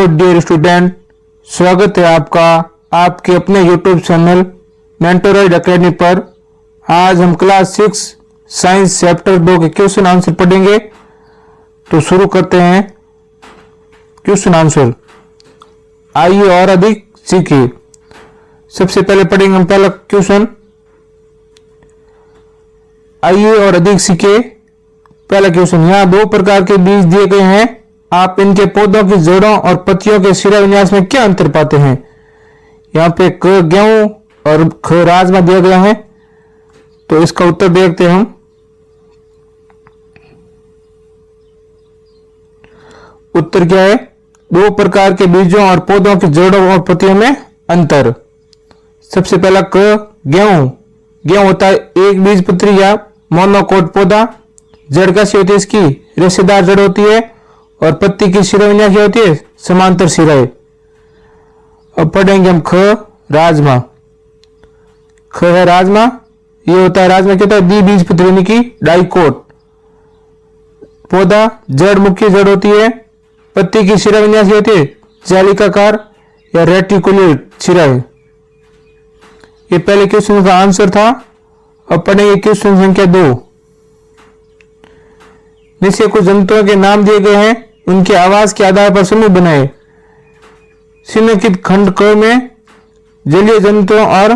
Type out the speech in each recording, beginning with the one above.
Hello dear student, स्वागत है आपका आपके अपने यूट्यूब चैनल मेंटोरॉइड एकेडमी पर। आज हम क्लास 6 साइंस चैप्टर 2 के क्वेश्चन आंसर पढ़ेंगे। तो शुरू करते हैं क्वेश्चन आंसर। आइए और अधिक सीखिए। सबसे पहले पढ़ेंगे हम पहला क्वेश्चन। आइए और अधिक सीखिए। पहला क्वेश्चन, यहाँ दो प्रकार के बीज दिए गए हैं, आप इनके पौधों की जड़ों और पत्तियों के शिराविन्यास में क्या अंतर पाते हैं। यहाँ पे क गेहूं और ख राजमा दिया गया है, तो इसका उत्तर देखते हैं हम। उत्तर क्या है? दो प्रकार के बीजों और पौधों की जड़ों और पत्तियों में अंतर। सबसे पहला क गेहूं। गेहूं होता है एक बीज पत्री या मोनोकोट पौधा। जड़ कैसी होती है इसकी? रेशेदार जड़ होती है। और पत्ती की शिराविन्यास क्या होती है? समांतर शिराएं। अब पढ़ेंगे हम ख राजमा। ख है राजमा। ये होता है राजमा क्या होता है? द्विबीजपत्री यानी कि डाइकोट पौधा। जड़ मुख्य जड़ होती है। पत्ती की शिराविन्यास क्या होती है? जालिकाकार या रेटिकुलेट शिराएं। ये पहले क्वेश्चन का आंसर था। अब पढ़ेंगे क्वेश्चन संख्या 2। नीचे कुछ जंतुओं के नाम दिए गए हैं, उनके आवाज के आधार पर समूह बनाए। निम्नलिखित खंड क में जलीय जंतुओं और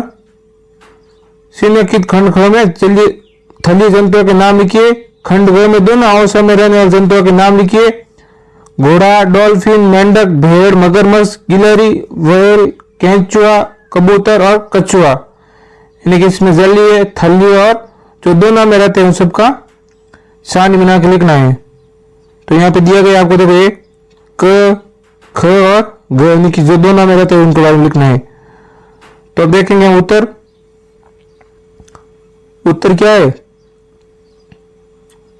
निम्नलिखित खंड ख में थलीय जंतुओं के नाम लिखिए। खंड ग में दोनों आवासों में रहने वाले जंतुओं के नाम लिखिए। घोड़ा, डॉल्फिन, मेंढक, भेड़, मगरमच्छ, गिलहरी, व्हेल, केंचुआ, कबूतर और कछुआ। यानी कि इसमें जलीय, थलीय और जो दोनों में रहते हैं उन सबका सारणी बना के लिखना है। तो यहाँ पे दिया गया आपको, देखो ये क, ख और ग, यानी कि जो दोनों में रहते हैं उनके बारे में लिखना है। तो अब देखेंगे हम उत्तर। उत्तर क्या है?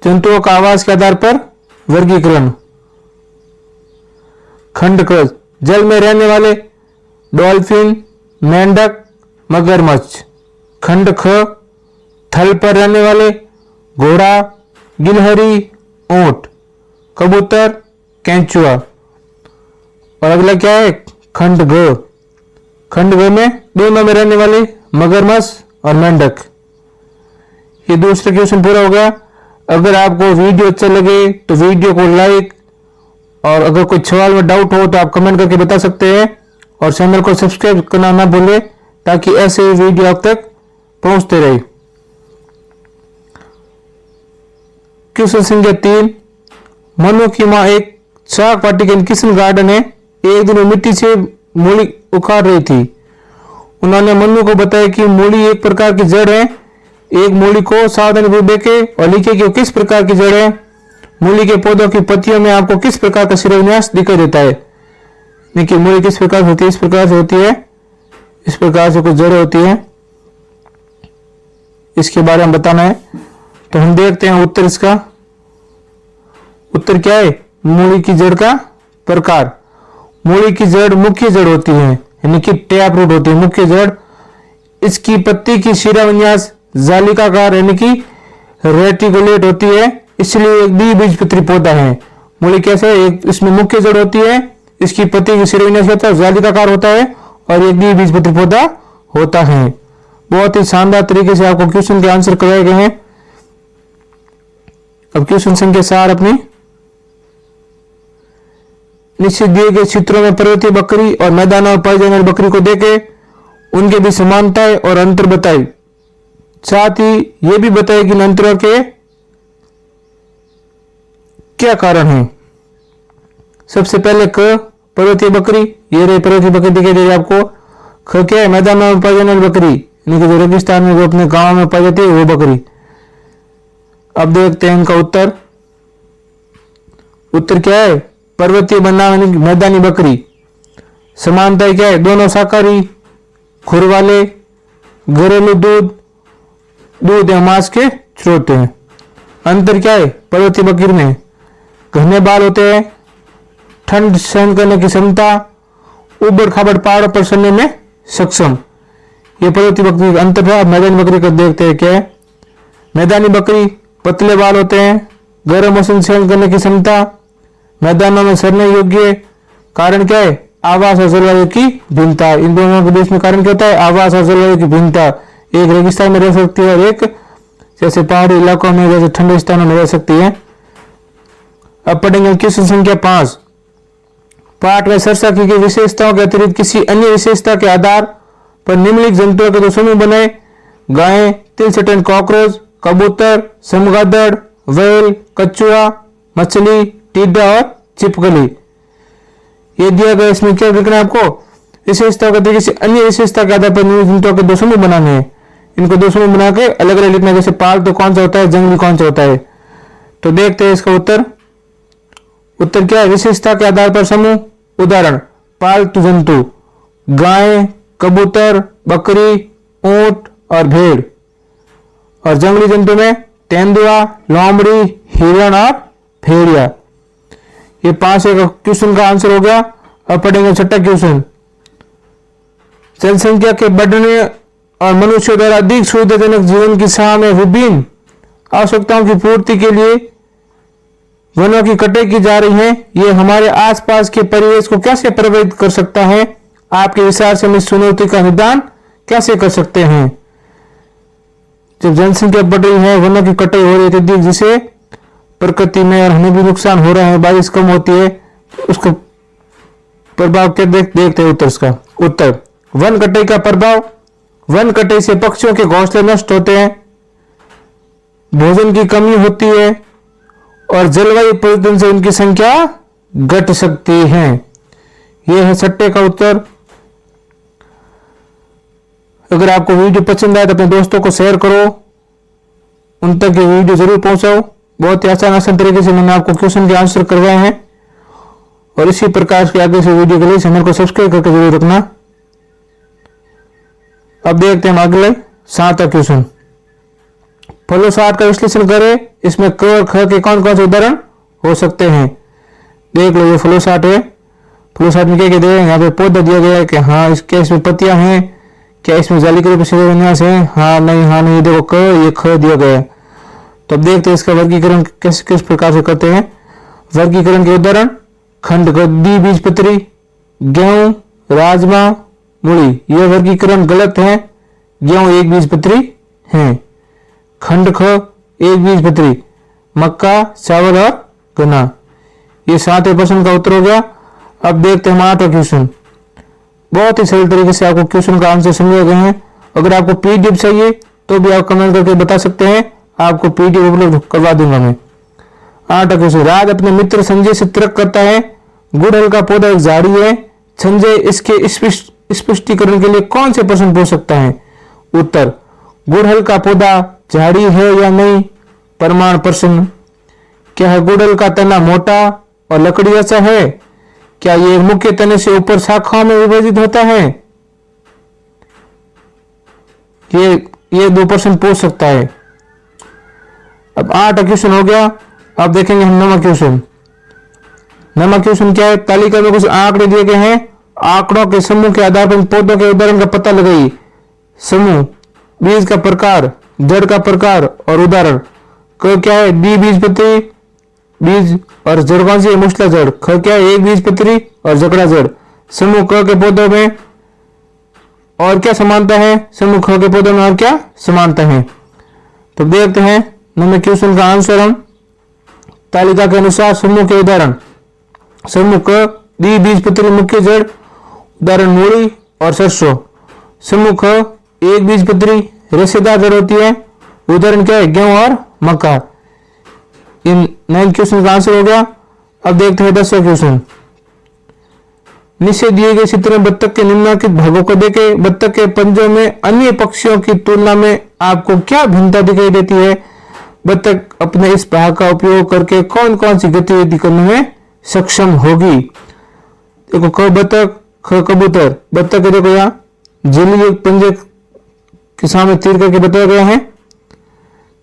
जंतुओं का आवाज के आधार पर वर्गीकरण। खंड क जल में रहने वाले डॉल्फिन, मेंढक, मगरमच्छ। खंड ख थल पर रहने वाले घोड़ा, गिलहरी, ऊंट, कबूतर, केंचुआ। और अगला क्या है? खंड ग। खंड ग में दोनों में रहने वाले मगरमच्छ और मेंढक। ये दूसरा क्वेश्चन पूरा हो गया। अगर आपको वीडियो अच्छा लगे तो वीडियो को लाइक, और अगर कोई सवाल में डाउट हो तो आप कमेंट करके बता सकते हैं। और चैनल को सब्सक्राइब करना ना भूलें, ताकि ऐसे ही वीडियो आप तक पहुंचते रहे। क्वेश्चन संख्या 3। मनु की मां एक शाक वाटिका किशन गार्डन में एक दिन वो मिट्टी से मूली उखाड़ रही थी। उन्होंने मनु को बताया कि मूली एक प्रकार की जड़ है। एक मूली को सावधानीपूर्वक देखे और लिखे कि वो किस प्रकार की जड़ है। मूली के पौधों की पत्तियों में आपको किस प्रकार का शिराविन्यास दिखाई देता है। देखिए मूली किस प्रकार से होती है? इस प्रकार से होती है। इस प्रकार से कुछ जड़ होती है, इसके बारे में बताना है। तो हम देखते हैं उत्तर इसका। उत्तर क्या है? मूली की जड़ का प्रकार। मूली की जड़ मुख्य जड़ होती है, यानी कि टैप रूट होती है मुख्य जड़। इसकी पत्ती की शिराविन्यास जालिकाकार यानी कि रेटिकुलेट होती है, इसलिए एक द्विबीजपत्री पौधा है। मूली कैसे है? एक इसमें मुख्य जड़ होती है, इसकी पत्ती की शिराविन्यास होता है जालिकाकार होता है, और एक द्विबीजपत्री पौधा होता है। बहुत ही शानदार तरीके से आपको क्वेश्चन के आंसर कराए गए हैं। अब क्वेश्चन संख्या 4 अपनी। नीचे दिए गए चित्रों में पर्वतीय बकरी और मैदानों में पाई जाने वाली बकरी को देखे, उनके भी समानताएं और अंतर बताई। साथ ही यह भी बताए कि इन अंतरों के क्या कारण है। सबसे पहले क पर्वतीय बकरी। ये रही पर्वतीय बकरी दिखाई दे रही है आपको। ख क्या है? मैदानों में पाई जाने वाली बकरी, यानी कि जो रेगिस्तान में, जो अपने गांव में पाई जाती है वो बकरी। अब देखते हैं इनका उत्तर। उत्तर क्या है? पर्वतीय बनावटी मैदानी बकरी। समानता क्या है? दोनों शाकाहारी, खुर वाले, घरेलू दूध या मांस के स्रोत हैं। अंतर क्या है? पर्वतीय बकरी में घने बाल होते हैं, ठंड सहन करने की क्षमता, उबड़ खाबड़ पहाड़ों पर चढ़ने में सक्षम। ये पर्वतीय बकरी का अंतर है। मैदानी बकरी का देखते हैं क्या है। मैदानी बकरी पतले बाल होते हैं, गर्म मौसम सहन करने की क्षमता, मैदानों में सड़ने योग्य, कारण क्या है? आवास और जलवायु की भिन्नता। इन दोनों के बीच में कारण क्या होता है? आवास और जलवायु की भिन्नता। एक रेगिस्तान में रह सकती है और एक जैसे पहाड़ी इलाकों में, जैसे ठंडे स्थानों में रह सकती है। अब पढ़ेंगे क्वेश्चन संख्या 5। पाठ में चर्चा की गई विशेषताओं के अतिरिक्त किसी अन्य विशेषता के आधार पर निम्नलिखित जंतुओं के दो समूह बनाए। गाय, तिलचट्टन कॉकरोच, कबूतर, चमगादड़, व्हेल, कछुआ, मछली, टिड्डा और छिपकली। ये दिया गया, इसमें क्या लिखना है आपको? विशेषताओं के किसी अन्य विशेषता के आधार पर निम्नलिखित जंतुओं के दो समूह बनाने हैं। इनको दो समूह बना के अलग अलग लिखना है। जैसे पालतू कौन सा होता है, जंगली कौन सा होता है। तो देखते हैं इसका उत्तर। उत्तर क्या है? विशेषता के आधार पर समूह। उदाहरण, पालतू जंतु गाय, कबूतर, बकरी, ऊंट और भेड़। और जंगली जंतु में तेंदुआ, लोमड़ी, हिरण और भेड़िया। ये 5 क्वेश्चन का आंसर हो गया। अब पढ़ेंगे छठा क्वेश्चन। जनसंख्या के बढ़ने और मनुष्यों द्वारा अधिक सुविधाजनक जीवन की साह में विभिन्न आवश्यकताओं की पूर्ति के लिए वनों की कटाई की जा रही है। ये हमारे आसपास के परिवेश को कैसे प्रभावित कर सकता है? आपके विचार से हम इस चुनौती का निदान कैसे कर सकते हैं? जब जनसंख्या बढ़ रही है, वनों की कटाई हो रही है, जिसे प्रकृति में और हमें भी नुकसान हो रहा है, बारिश कम होती है, उसका प्रभाव क्या देखते हैं उत्तर इसका। उत्तर, वन कटाई का प्रभाव। वन कटाई से पक्षियों के घोंसले नष्ट होते हैं, भोजन की कमी होती है और जलवायु परिवर्तन से उनकी संख्या घट सकती है। यह है छठे का उत्तर। अगर आपको वीडियो पसंद आए तो अपने दोस्तों को शेयर करो, उन तक ये वीडियो जरूर पहुंचाओ। बहुत ही आसान तरीके से मैंने आपको क्वेश्चन के आंसर करवाए हैं और इसी प्रकार के आगे से वीडियो के लिए चैनल को सब्सक्राइब करके जरूर रखना। अब देखते हैं हम अगले 7वां क्वेश्चन। फलोसार का विश्लेषण करें। इसमें क और ख के कौन कौन से उदाहरण हो सकते हैं? देख लो, ये फ्लोसाट है। फ्लोसाट में क्या क्या दिया है? यहाँ पे पौधा दिया गया है कि हाँ इसके इसमें पत्तियां हैं, क्या इसमें जाली के रूप से विन्यास है? हाँ नहीं। ये देखो क, ये ख दिया गया है। तो अब देखते हैं इसका वर्गीकरण किस प्रकार से करते हैं। वर्गीकरण के उदाहरण, खंड द्विबीजपत्री, गेहूं, राजमा, मूली। यह वर्गीकरण गलत है। गेहूं एक बीजपत्री है। खंड ख एक बीजपत्री, मक्का, चावल और गन्ना। ये 7वें प्रश्न का उत्तर हो गया। अब देखते हैं हम 8वां क्वेश्चन। बहुत ही सरल तरीके से आपको क्वेश्चन का आंसर समझाए गए हैं। अगर आपको पीडीएफ चाहिए तो भी आप कमेंट करके बता सकते हैं, आपको पीडीएफ उपलब्ध करवा दूंगा मैं। 8वां क्वेश्चन। राज अपने मित्र संजय से तर्क करता है। गुड़हल का पौधा एक झाड़ी है। संजय इसके स्पष्टीकरण के लिए कौन से प्रश्न पूछ सकता है? उत्तर, गुड़हल का पौधा झाड़ी है या नहीं? प्रमाण प्रश्न। क्या है गुड़हल का तना मोटा और लकड़ी जैसा है? क्या ये मुख्य तने से ऊपर शाखाओं में विभाजित होता है? ये 2 प्रश्न पूछ सकता है। अब 8 क्वेश्चन हो गया। अब देखेंगे हम 9वां क्वेश्चन। 9वां क्वेश्चन क्या है? तालिका में कुछ आंकड़े दिए गए हैं। आंकड़ों के समूह के आधार पर पौधों के उदाहरण का पता लगाइए। समूह, बीज का प्रकार, जड़ का प्रकार और उदाहरण। क्या है? द्विबीजपत्री बीज और जड़ कौन सी है? मुसला जड़। ख क्या है? एक बीजपत्री और जकड़ा जड़। समूह क के पौधों में और क्या समानता है? समूह ख के पौधों में और क्या समानता है? तो देखते हैं 9वें क्वेश्चन का आंसर हम। तालिका के अनुसार समूह के उदाहरण। समूह क द्विबीजपत्री मुख्य जड़, उदाहरण मूली और सरसों। समूह ख एक बीजपत्री रेशेदार जड़ होती है, उदाहरण क्या है? गेहूं और मक्का। इन 9 क्वेश्चन का आंसर हो गया। अब देखते हैं 10वां क्वेश्चन। नीचे दिए गए चित्र में बत्तख के निम्नलिखित भागों को देखें। बत्तख के पंजों में अन्य पक्षियों की तुलना में आपको क्या भिन्नता दिखाई देती है? बत्तख अपने इस भाग का उपयोग करके कौन कौन सी गतिविधि करने में सक्षम होगी? देखो, क बत्तख, ख कबूतर। बत्तख के देखो यहाँ झिल्ली पंजे के सामने तीर करके बताया गया है।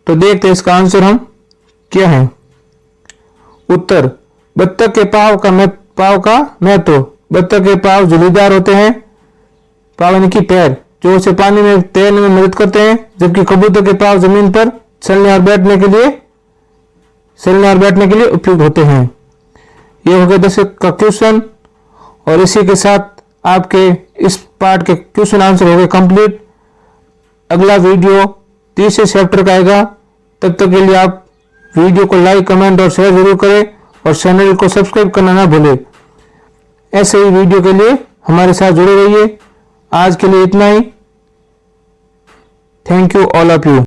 तो देखते हैं इसका आंसर हम क्या है। उत्तर, बत्तख के पाव का महत्व। बत्तख के पाव झुलीदार होते हैं, पाव यानी कि पैर, जो उसे पानी में तैरने में मदद करते हैं, जबकि कबूतर के पाव जमीन पर चलने और बैठने के लिए उपयुक्त होते हैं। यह हो गया 10 का क्वेश्चन। और इसी के साथ आपके इस पार्ट के क्वेश्चन आंसर हो गए कंप्लीट। अगला वीडियो तीसरे चैप्टर का आएगा। तब तक के लिए आप वीडियो को लाइक, कमेंट और शेयर जरूर करें और चैनल को सब्सक्राइब करना ना भूलें। ऐसे ही वीडियो के लिए हमारे साथ जुड़े रहिए। आज के लिए इतना ही। Thank you all of you.